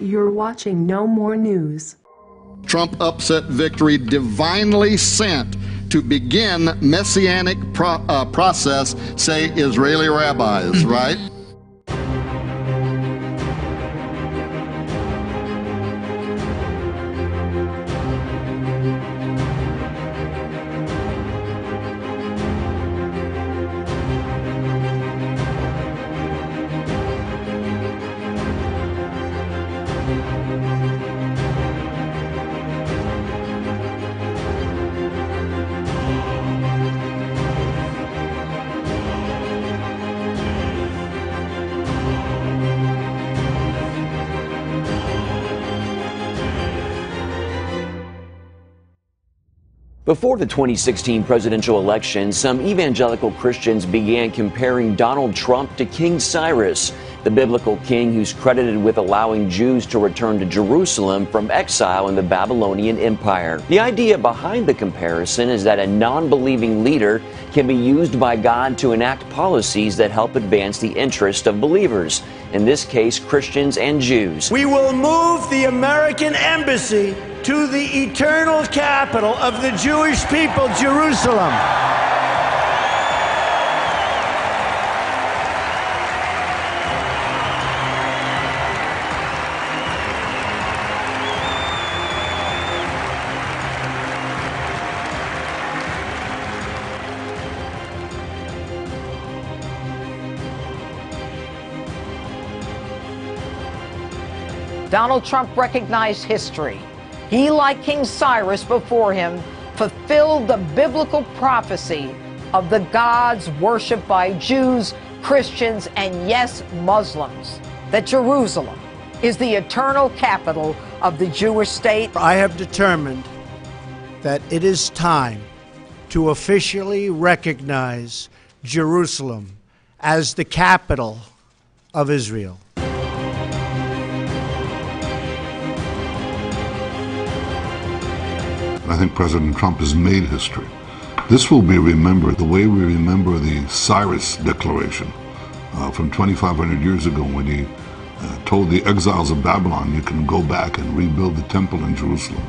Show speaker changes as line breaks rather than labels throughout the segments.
You're watching No More News.
Trump upset victory divinely sent to begin messianic process, say Israeli rabbis, right?
Before the 2016 presidential election, some evangelical Christians began comparing Donald Trump to King Cyrus, the biblical king who's credited with allowing Jews to return to Jerusalem from exile in the Babylonian Empire. The idea behind the comparison is that a non-believing leader can be used by God to enact policies that help advance the interest of believers, in this case, Christians and Jews.
We will move the American embassy to the eternal capital of the Jewish people, Jerusalem.
Donald Trump recognized history. He, like King Cyrus before him, fulfilled the biblical prophecy of the gods worshipped by Jews, Christians, and yes, Muslims, that Jerusalem is the eternal capital of the Jewish state.
I have determined that it is time to officially recognize Jerusalem as the capital of Israel.
I think President Trump has made history. This will be remembered the way we remember the Cyrus Declaration from 2,500 years ago when he told the exiles of Babylon, you can go back and rebuild the temple in Jerusalem.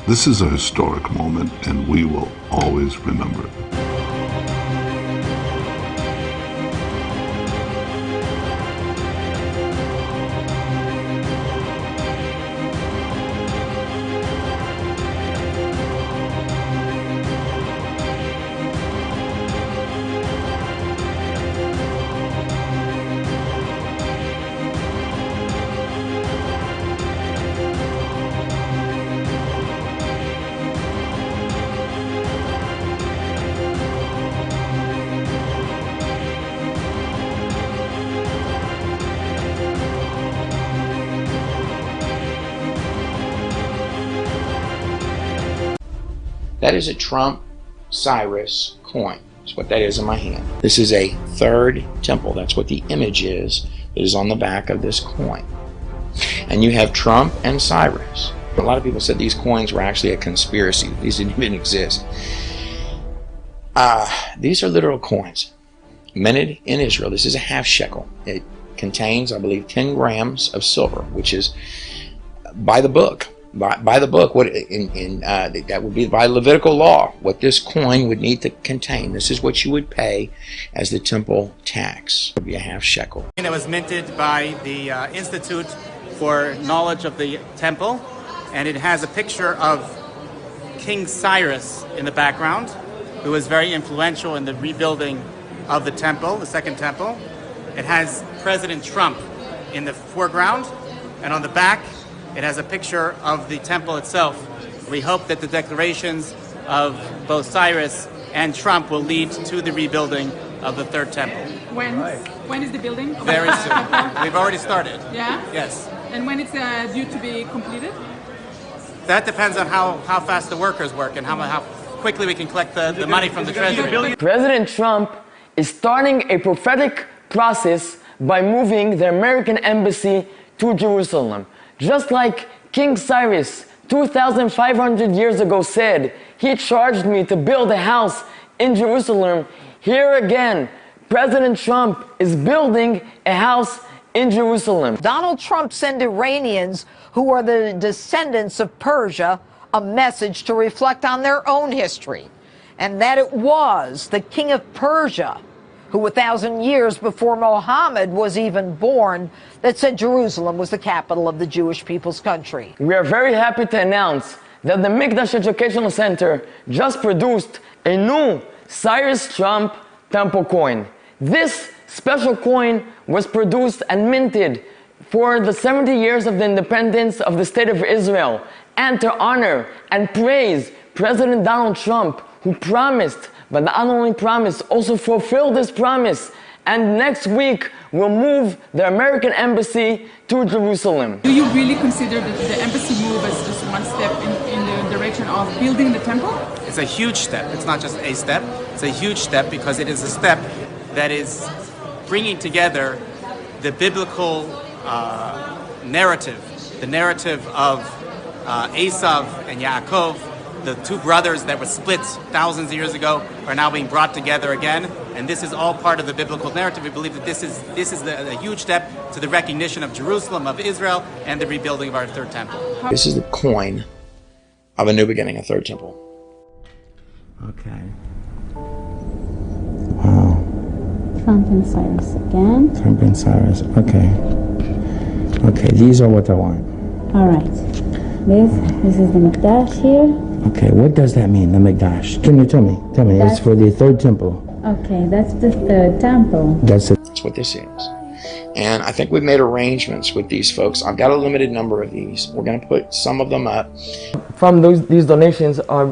This is a historic moment, and we will always remember it.
That is a Trump-Cyrus coin. That's what that is in my hand. This is a third temple. That's what the image is that is on the back of this coin. And you have Trump and Cyrus. A lot of people said these coins were actually a conspiracy. These didn't even exist. These are literal coins minted in Israel. This is a half shekel. It contains, I believe, 10 grams of silver, which is by the book. By the book, what that would be by Levitical law, what this coin would need to contain. This is what you would pay as the temple tax. It would be a half shekel.
It was minted by the Institute for Knowledge of the Temple, and it has a picture of King Cyrus in the background, who was very influential in the rebuilding of the temple, the second temple. It has President Trump in the foreground, and on the back, it has a picture of the temple itself. We hope that the declarations of both Cyrus and Trump will lead to the rebuilding of the third temple.
When is the building?
Very soon. We've already started.
Yeah?
Yes.
And when it's due to be completed?
That depends on how fast the workers work and how quickly we can collect the money from the treasury.
President Trump is starting a prophetic process by moving the American embassy to Jerusalem. Just like King Cyrus 2,500 years ago said, he charged me to build a house in Jerusalem. Here again, President Trump is building a house in Jerusalem.
Donald Trump sent Iranians who are the descendants of Persia a message to reflect on their own history, and that it was the king of Persia who 1,000 years before Muhammad was even born that said Jerusalem was the capital of the Jewish people's country.
We are very happy to announce that the Mikdash Educational Center just produced a new Cyrus Trump temple coin. This special coin was produced and minted for the 70 years of the independence of the State of Israel, and to honor and praise President Donald Trump, who promised, but not only promised, also fulfilled this promise, and next week will move the American embassy to Jerusalem.
Do you really consider the embassy move as just one step in the direction of building the temple?
It's a huge step. It's not just a step. It's a huge step because it is a step that is bringing together the biblical narrative, the narrative of Esav and Yaakov, the two brothers that were split thousands of years ago, are now being brought together again. And this is all part of the biblical narrative. We believe that this is a huge step to the recognition of Jerusalem, of Israel, and the rebuilding of our third temple.
This is the coin of a new beginning, a third temple.
Okay. Wow.
Trump and Cyrus again.
Trump and Cyrus. Okay. Okay, these are what I want.
All right. This is the Mikdash here.
Okay, what does that mean, the Mikdash? Can you tell me? Tell me. It's for the third temple.
Okay, that's the third temple.
That's it.
That's what this is. And I think we've made arrangements with these folks. I've got a limited number of these. We're going to put some of them up.
From these donations are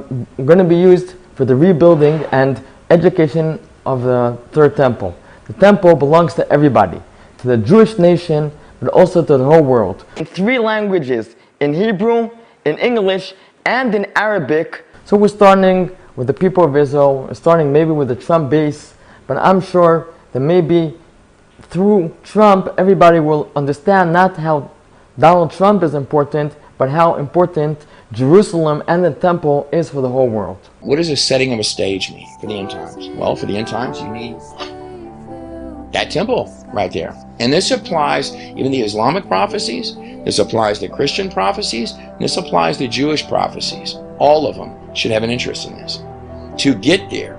going to be used for the rebuilding and education of the third temple. The temple belongs to everybody, to the Jewish nation, but also to the whole world. In 3 languages, in Hebrew, in English, and in Arabic. So we're starting with the people of Israel, we're starting maybe with the Trump base, but I'm sure that maybe through Trump, everybody will understand not how Donald Trump is important, but how important Jerusalem and the temple is for the whole world.
What does a setting of a stage mean for the end times? Well, for the end times, you need that temple right there. And this applies even the Islamic prophecies, this applies to Christian prophecies, and this applies to Jewish prophecies. All of them should have an interest in this. To get there,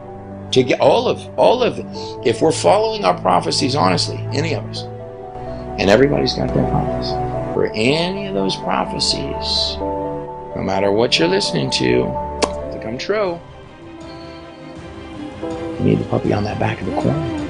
to get all of it, if we're following our prophecies honestly, any of us, and everybody's got their promise, for any of those prophecies, no matter what you're listening to come true, you need the puppy on that back of the coin.